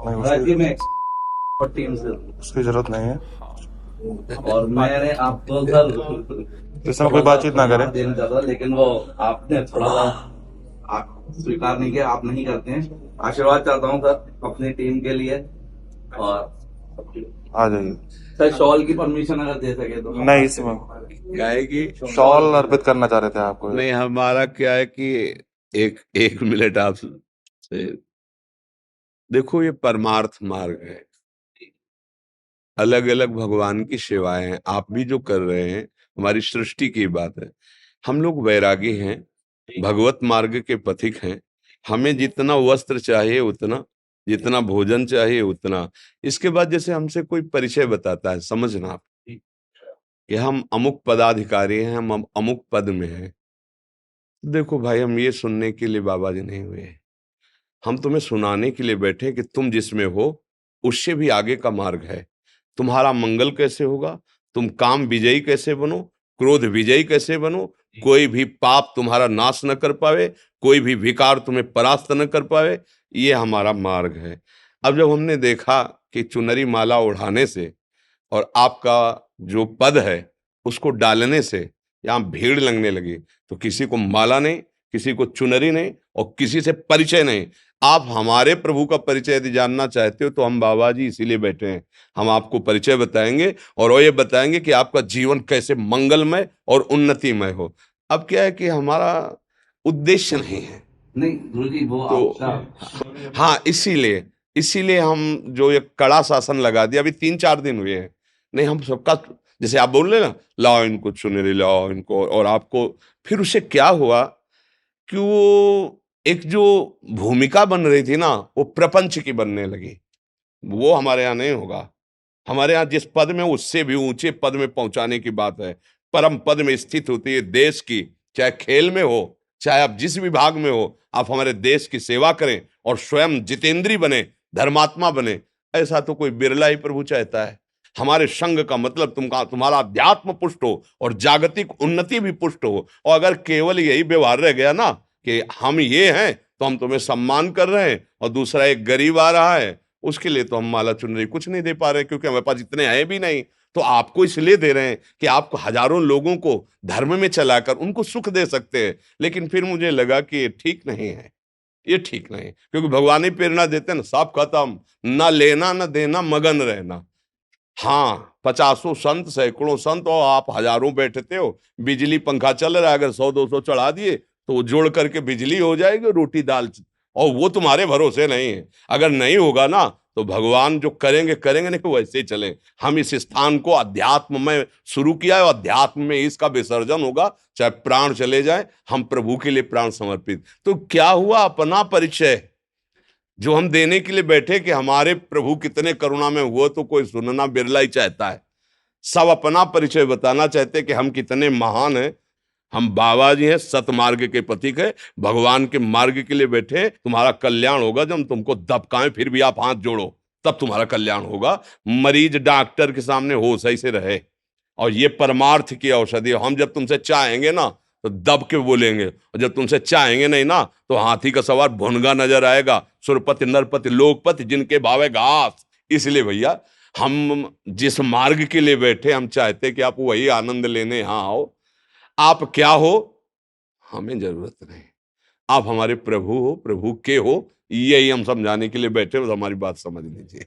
नहीं, राज्य में उसकी और टीम से। उसकी जरूरत नहीं है। और मैंने आपको सर इस समय कोई थोड़ा सा बातचीत ना करे। सम्मान देना चाहता था, लेकिन वो आपने थोड़ा सा आप स्वीकार नहीं किया, आप नहीं करते हैं। आशीर्वाद चाहता हूँ सर अपनी टीम के लिए। और आ जाइए। सर शॉल की परमिशन अगर दे सके तो। नहीं, इसमें क्या है कि शॉल अर्पित करना चाह रहे थे आपको। नहीं, हमारा क्या है कि एक एक मिनट आप से देखो, ये परमार्थ मार्ग है, अलग अलग भगवान की सेवाएं हैं। आप भी जो कर रहे हैं, हमारी सृष्टि की बात है। हम लोग वैरागी हैं, भगवत मार्ग के पथिक हैं। हमें जितना वस्त्र चाहिए उतना, जितना भोजन चाहिए उतना। इसके बाद जैसे हमसे कोई परिचय बताता है, समझना आप कि हम अमुक पदाधिकारी हैं, हम अमुक पद में हैं। देखो भाई, हम ये सुनने के लिए बाबा जी नहीं हुए हैं। हम तुम्हें सुनाने के लिए बैठे हैं कि तुम जिसमें हो उससे भी आगे का मार्ग है। तुम्हारा मंगल कैसे होगा, तुम काम विजयी कैसे बनो, क्रोध विजयी कैसे बनो, कोई भी पाप तुम्हारा नाश न कर पावे, कोई भी विकार तुम्हें परास्त न कर पावे, ये हमारा मार्ग है। अब जब हमने देखा कि चुनरी माला ओढ़ाने से और आपका जो पद है उसको डालने से यहाँ भीड़ लगने लगी, तो किसी को माला नहीं, किसी को चुनरी नहीं, और किसी से परिचय नहीं। आप हमारे प्रभु का परिचय यदि जानना चाहते हो तो हम बाबा जी इसीलिए बैठे हैं। हम आपको परिचय बताएंगे और वो ये बताएंगे कि आपका जीवन कैसे मंगलमय और उन्नतिमय हो। अब क्या है कि हमारा उद्देश्य नहीं है, नहीं गुरु जी, वो तो आपका हाँ, इसीलिए इसीलिए हम जो ये कड़ा शासन लगा दिया, अभी 3-4 दिन हुए हैं। नहीं, हम सबका, जैसे आप बोल रहे ना, लाओ इनको चुनरी, लाओ इनको, और आपको फिर उससे क्या हुआ कि वो एक जो भूमिका बन रही थी ना, वो प्रपंच की बनने लगी। वो हमारे यहाँ नहीं होगा। हमारे यहाँ जिस पद में, उससे भी ऊंचे पद में पहुंचाने की बात है। परम पद में स्थित होती है देश की, चाहे खेल में हो, चाहे आप जिस विभाग में हो, आप हमारे देश की सेवा करें और स्वयं जितेंद्री बने, धर्मात्मा बने। ऐसा तो कोई बिरला ही प्रभु चाहता है। हमारे संघ का मतलब तुम्हारा अध्यात्म पुष्ट हो और जागतिक उन्नति भी पुष्ट हो। और अगर केवल यही व्यवहार रह गया ना कि हम ये हैं तो हम तुम्हें सम्मान कर रहे हैं, और दूसरा एक गरीब आ रहा है, उसके लिए तो हम माला चुनरी कुछ नहीं दे पा रहे, क्योंकि हमारे पास इतने हैं भी नहीं। तो आपको इसलिए दे रहे हैं कि आप हजारों लोगों को धर्म में चलाकर उनको सुख दे सकते हैं। लेकिन फिर मुझे लगा कि ये ठीक नहीं है, ये ठीक नहीं, क्योंकि भगवान ही प्रेरणा देते हैं ना, सब खत्म, ना लेना ना देना, मगन रहना। हाँ, 50 संत, सैकड़ों संत, और आप हजारों बैठते हो। बिजली पंखा चल रहा है, अगर 100-200 चढ़ा दिए तो वो जोड़ करके बिजली हो जाएगी, रोटी दाल, और वो तुम्हारे भरोसे नहीं है। अगर नहीं होगा ना तो भगवान जो करेंगे करेंगे, नहीं तो वैसे ही चले। हम इस स्थान को अध्यात्म में शुरू किया है, और अध्यात्म में इसका विसर्जन होगा, चाहे प्राण चले जाए, हम प्रभु के लिए प्राण समर्पित। तो क्या हुआ, अपना परिचय जो हम देने के लिए बैठे कि हमारे प्रभु कितने करुणा में हुए, तो कोई सुनना बिरला ही चाहता है। सब अपना परिचय बताना चाहते हैं कि हम कितने महान हैं। हम बाबा जी हैं, सतमार्ग के प्रतीक है, भगवान के मार्ग के लिए बैठे हैं। तुम्हारा कल्याण होगा जब हम तुमको दबकाएं फिर भी आप हाथ जोड़ो, तब तुम्हारा कल्याण होगा। मरीज डॉक्टर के सामने होश ही से रहे, और ये परमार्थ की औषधि है। हम जब तुमसे चाहेंगे ना तो दब के बोलेंगे, और जब तुमसे चाहेंगे नहीं ना तो हाथी का सवार भुनगा नजर आएगा। सुरपति नरपति लोकपति जिनके भावे घास। इसलिए भैया, हम जिस मार्ग के लिए बैठे, हम चाहते कि आप वही आनंद लेने यहाँ आओ। आप क्या हो, हमें जरूरत नहीं। आप हमारे प्रभु हो, प्रभु के हो, यही हम समझाने के लिए बैठे हो, तो हमारी बात समझ लीजिए।